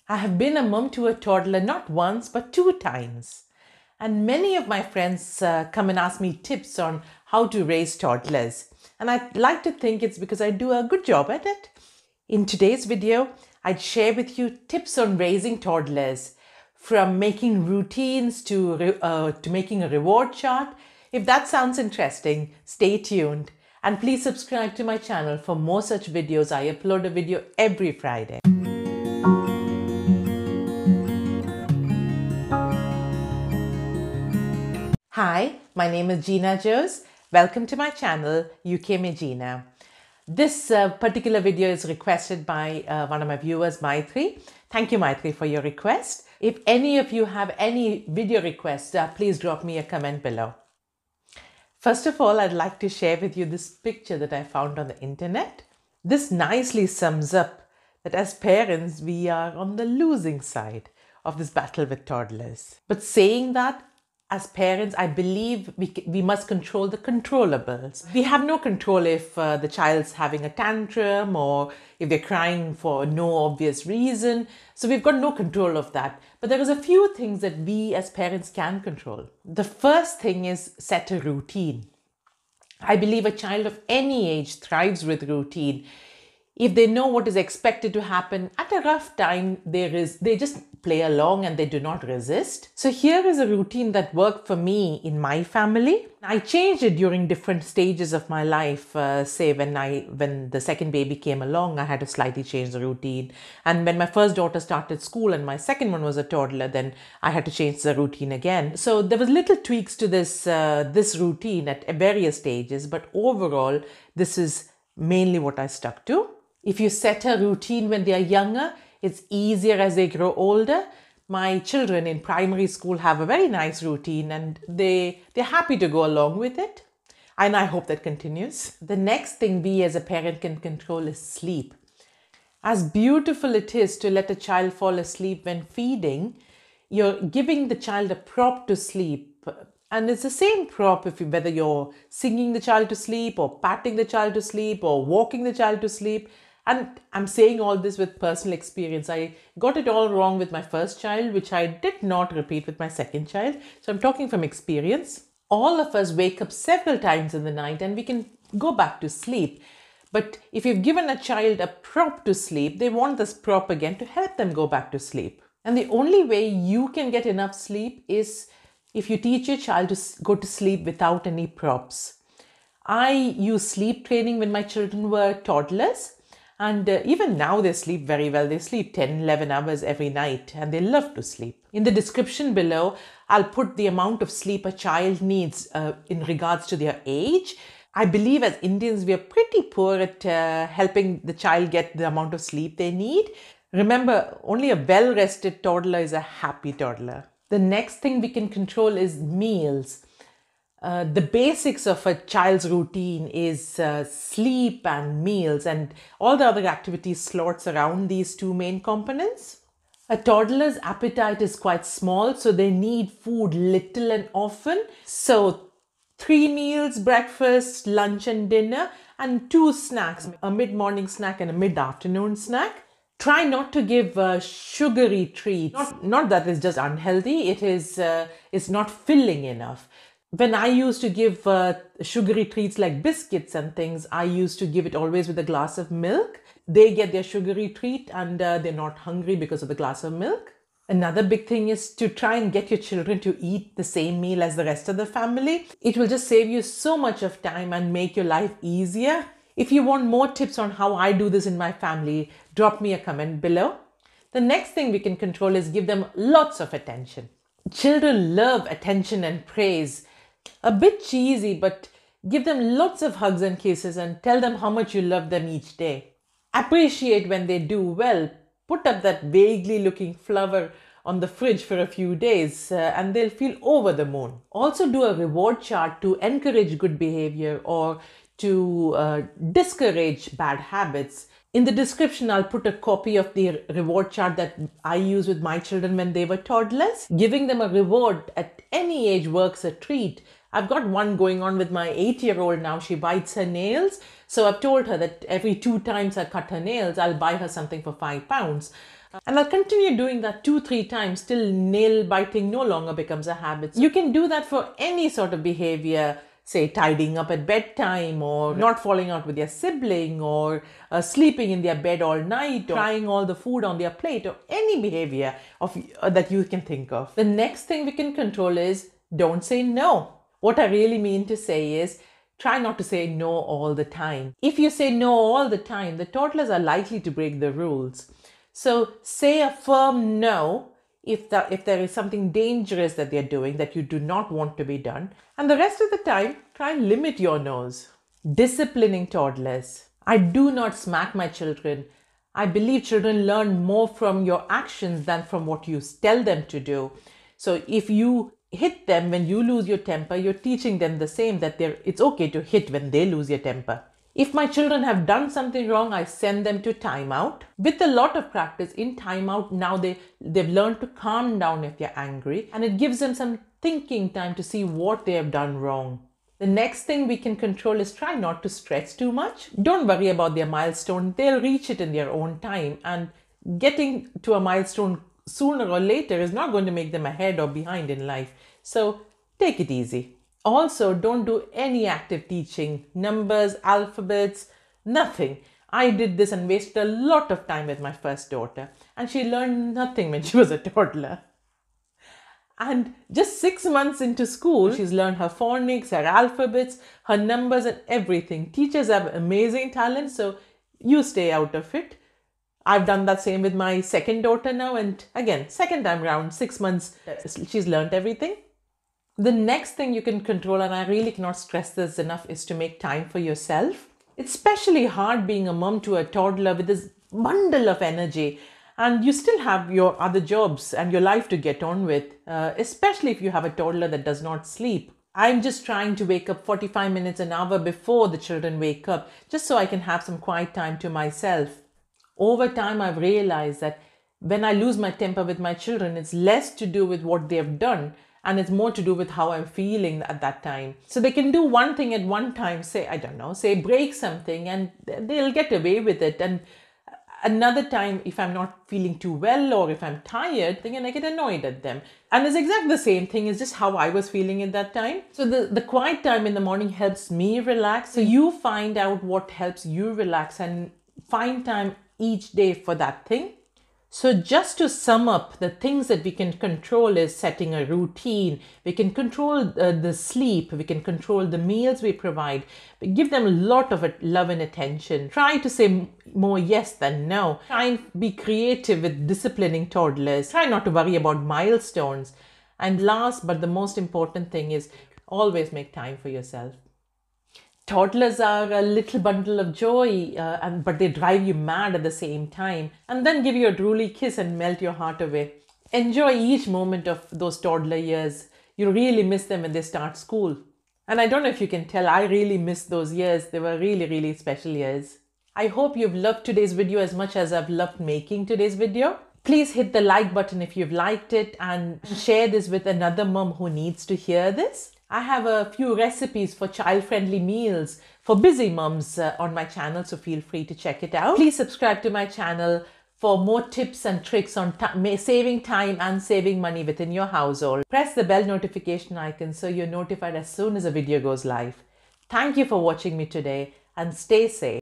I have been a mum to a toddler not once but 2 times. And many of my friends come and ask me tips on how to raise toddlers. And I'd like to think it's because I do a good job at it. In today's video, I'd share with you tips on raising toddlers, from making routines to making a reward chart. If that sounds interesting, stay tuned. And please subscribe to my channel for more such videos. I upload a video every Friday. Hi, my name is Gina Jose. Welcome to my channel, UK Me Gina. This particular video is requested by one of my viewers, Maitri. Thank you, Maitri, for your request. If any of you have any video requests, please drop me a comment below. First of all, I'd like to share with you this picture that I found on the internet. This nicely sums up that as parents, we are on the losing side of this battle with toddlers. But saying that, as parents, I believe we must control the controllables. We have no control if the child's having a tantrum or if they're crying for no obvious reason. So we've got no control of that. But there is a few things that we as parents can control. The first thing is set a routine. I believe a child of any age thrives with routine. If they know what is expected to happen at a rough time, they just play along and they do not resist. So here is a routine that worked for me in my family. I changed it during different stages of my life. Say when the second baby came along, I had to slightly change the routine. And when my first daughter started school and my second one was a toddler, then I had to change the routine again. So there was little tweaks to this routine at various stages, but overall, this is mainly what I stuck to. If you set a routine when they are younger, it's easier as they grow older. My children in primary school have a very nice routine and they're happy to go along with it. And I hope that continues. The next thing we as a parent can control is sleep. As beautiful it is to let a child fall asleep when feeding, you're giving the child a prop to sleep. And it's the same prop whether you're singing the child to sleep or patting the child to sleep or walking the child to sleep. And I'm saying all this with personal experience. I got it all wrong with my first child, which I did not repeat with my second child. So I'm talking from experience. All of us wake up several times in the night and we can go back to sleep. But if you've given a child a prop to sleep, they want this prop again to help them go back to sleep. And the only way you can get enough sleep is if you teach your child to go to sleep without any props. I use sleep training when my children were toddlers. And even now they sleep very well. They sleep 10, 11 hours every night and they love to sleep. In the description below, I'll put the amount of sleep a child needs in regards to their age. I believe as Indians, we are pretty poor at helping the child get the amount of sleep they need. Remember, only a well-rested toddler is a happy toddler. The next thing we can control is meals. The basics of a child's routine is sleep and meals, and all the other activities slots around these two main components. A toddler's appetite is quite small, so they need food little and often. So 3 meals, breakfast, lunch and dinner, and 2 snacks, a mid-morning snack and a mid-afternoon snack. Try not to give sugary treats. Not that it's just unhealthy, it's not filling enough. When I used to give sugary treats like biscuits and things, I used to give it always with a glass of milk. They get their sugary treat and they're not hungry because of the glass of milk. Another big thing is to try and get your children to eat the same meal as the rest of the family. It will just save you so much of time and make your life easier. If you want more tips on how I do this in my family, drop me a comment below. The next thing we can control is give them lots of attention. Children love attention and praise. A bit cheesy, but give them lots of hugs and kisses and tell them how much you love them each day. Appreciate when they do well. Put up that vaguely looking flower on the fridge for a few days and they'll feel over the moon. Also do a reward chart to encourage good behavior or to discourage bad habits. In the description, I'll put a copy of the reward chart that I use with my children when they were toddlers. Giving them a reward at any age works a treat. I've got one going on with my 8-year-old now. She bites her nails. So I've told her that every 2 times I cut her nails, I'll buy her something for £5. And I'll continue doing that 2-3 times till nail biting no longer becomes a habit. So you can do that for any sort of behavior, say tidying up at bedtime, or not falling out with your sibling, or sleeping in their bed all night, or trying all the food on their plate, or any behavior that you can think of. The next thing we can control is don't say no. What I really mean to say is try not to say no all the time. If you say no all the time, the toddlers are likely to break the rules. So say a firm no if there is something dangerous that they're doing that you do not want to be done. And the rest of the time, try and limit your no's. Disciplining toddlers. I do not smack my children. I believe children learn more from your actions than from what you tell them to do. So if you hit them when you lose your temper, you're teaching them the same, that it's okay to hit when they lose your temper. If my children have done something wrong, I send them to timeout. With a lot of practice in timeout, now they've learned to calm down if they're angry, and it gives them some thinking time to see what they have done wrong. The next thing we can control is try not to stress too much. Don't worry about their milestone. They'll reach it in their own time, and getting to a milestone sooner or later is not going to make them ahead or behind in life. So take it easy. Also, don't do any active teaching, numbers, alphabets, nothing. I did this and wasted a lot of time with my first daughter, and she learned nothing when she was a toddler. And just 6 months into school, she's learned her phonics, her alphabets, her numbers, and everything. Teachers have amazing talent, so you stay out of it. I've done that same with my second daughter now, and again, second time round, 6 months, she's learned everything. The next thing you can control, and I really cannot stress this enough, is to make time for yourself. It's especially hard being a mom to a toddler with this bundle of energy, and you still have your other jobs and your life to get on with, especially if you have a toddler that does not sleep. I'm just trying to wake up 45 minutes an hour before the children wake up, just so I can have some quiet time to myself. Over time, I've realized that when I lose my temper with my children, it's less to do with what they've done, and it's more to do with how I'm feeling at that time. So they can do one thing at one time, say break something, and they'll get away with it. And another time, if I'm not feeling too well or if I'm tired, then I get annoyed at them. And it's exactly the same thing, it's just how I was feeling at that time. So the quiet time in the morning helps me relax. So you find out what helps you relax and find time each day for that thing. So just to sum up, the things that we can control is setting a routine. We can control the sleep. We can control the meals we provide. We give them a lot of love and attention. Try to say more yes than no. Try and be creative with disciplining toddlers. Try not to worry about milestones. And last but the most important thing is always make time for yourself. Toddlers are a little bundle of joy, but they drive you mad at the same time, and then give you a drooly kiss and melt your heart away. Enjoy each moment of those toddler years. You really miss them when they start school. And I don't know if you can tell, I really miss those years. They were really, really special years. I hope you've loved today's video as much as I've loved making today's video. Please hit the like button if you've liked it, and share this with another mom who needs to hear this. I have a few recipes for child-friendly meals for busy moms on my channel, so feel free to check it out. Please subscribe to my channel for more tips and tricks on saving time and saving money within your household. Press the bell notification icon so you're notified as soon as a video goes live. Thank you for watching me today, and stay safe.